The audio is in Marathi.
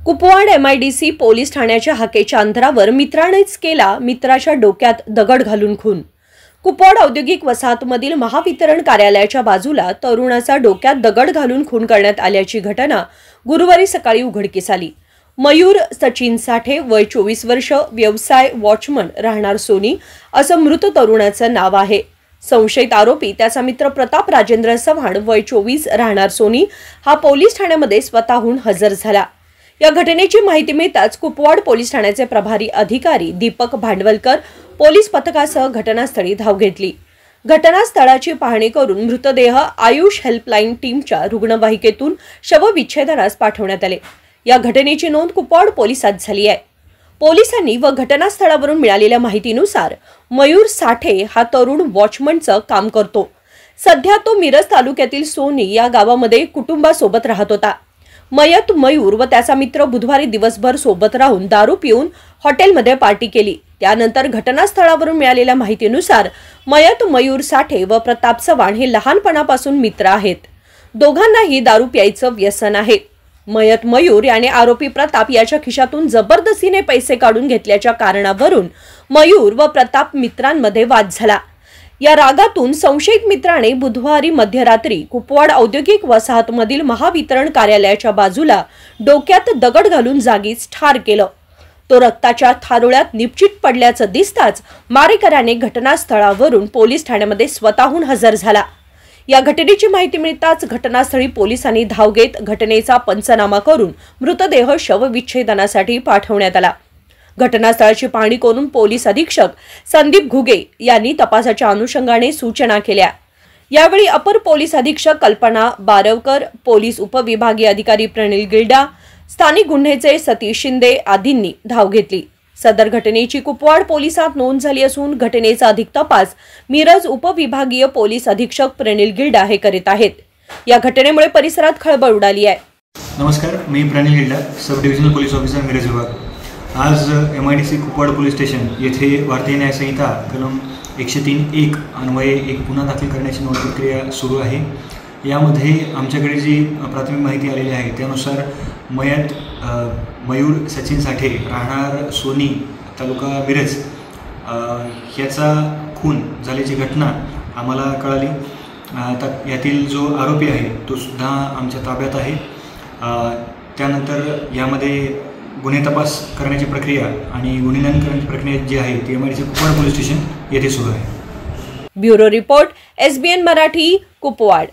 कुपवाड MIDC पोलीस ठाण्याच्या हाकेच्या अंतरावर मित्रानेच केला मित्राच्या डोक्यात दगड घालून खून। कुपवाड औद्योगिक वसाहतमधील महावितरण कार्यालयाच्या बाजूला तरुणाचा डोक्यात दगड घालून खून करण्यात आल्याची घटना गुरुवारी सकाळी उघडकीस आली। मयूर सचिन साठे वय 24 वर्ष, व्यवसाय वॉचमन, राहणार सोनी असं मृत तरुणाचं नाव आहे। संशयित आरोपी त्याचा मित्र प्रताप राजेंद्र चव्हाण वय 24 राहणार सोनी हा पोलीस ठाण्यामध्ये स्वतःहून हजर झाला। या घटनेची माहिती मिळताच कुपवाड पोलीस ठाण्याचे प्रभारी अधिकारी दीपक भांडवलकर पोलीस पथकासह घटनास्थळी धाव घेतली। घटनास्थळाची पाहणी करून मृतदेह आयुष हेल्पलाईन टीमच्या रुग्णवाहिकेतून शवविच्छेदनास पाठवण्यात आले। या घटनेची नोंद कुपवाड पोलिसात झाली आहे। पोलिसांनी व घटनास्थळावरून मिळालेल्या माहितीनुसार मयूर साठे हा तरुण वॉचमनचं काम करतो। सध्या तो मिरज तालुक्यातील सोनी या गावामध्ये कुटुंबासोबत राहत होता। मयत मयूर व त्याचा मित्र बुधवारी दिवसभर सोबत राहून दारू पिऊन हॉटेलमध्ये पार्टी केली। त्यानंतर घटनास्थळावरून मिळालेल्या माहितीनुसार मयत मयूर साठे व प्रताप चव्हाण हे लहानपणापासून मित्र आहेत। दोघांनाही दारू प्यायचं व्यसन आहे। मयत मयूर याने आरोपी प्रताप याच्या खिशातून जबरदस्तीने पैसे काढून घेतल्याच्या कारणावरून मयूर व प्रताप मित्रांमध्ये वाद झाला। या रागातून संशयित मित्राने बुधवारी मध्यरात्री कुपवाड औद्योगिक वसाहतमधील महावितरण कार्यालयाच्या बाजूला डोक्यात दगड घालून जागीच ठार केलं। तो रक्ताच्या थारोळ्यात निपचित पडल्याचं दिसताच मारेकऱ्याने घटनास्थळावरून पोलीस ठाण्यामध्ये स्वतःहून हजर झाला। या घटनेची माहिती मिळताच घटनास्थळी पोलिसांनी धाव घेत घटनेचा पंचनामा करून मृतदेह शवविच्छेदनासाठी पाठवण्यात आला। घटनास्थळाची पाहणी करून पोलीस अधीक्षक संदीप घुगे यांनी तपासाच्या अनुषंगाने सूचना केल्या। यावेळी अपर पोलीस अधीक्षक कल्पना बारवकर, पोलीस उपविभागीय अधिकारी प्रणिल गिल्डा, स्थानिक गुन्हेचे सतीश शिंदे आदींनी धाव घेतली। सदर घटनेची कुपवाड पोलिसात नोंद झाली असून घटनेचा अधिक तपास मिरज उपविभागीय पोलीस अधीक्षक प्रणिल गिल्डा हे करीत आहेत। या घटनेमुळे परिसरात खळबळ उडाली आहे। नमस्कार, मी Pranil Gilda, sub divisional police officer Miraj विभाग। आज MIDC कुपवाड पोलीस स्टेशन येथे भारतीय न्याय संहिता कलम 103(1) अन्वये एक गुन्हा दाखल करण्याची नोंद प्रक्रिया सुरू आहे। यामध्ये आमच्याकडे जी प्राथमिक माहिती आलेली आहे त्यानुसार मयत मयूर सचिन साठे राहणार सोनी तालुका मिरज याचा खून झाल्याची घटना आम्हाला कळाली। आता यातील जो आरोपी आहे तो सुद्धा आमच्या ताब्यात आहे। त्यानंतर यामध्ये गुन्हे तपास करण्याची प्रक्रिया आणि गुन्हे नोंद करण्याची प्रक्रिया जी आहे ती MIDC कुपवाड पोलीस स्टेशन येथे सुरू आहे। Bureau report SBN Marathi, Kupwad.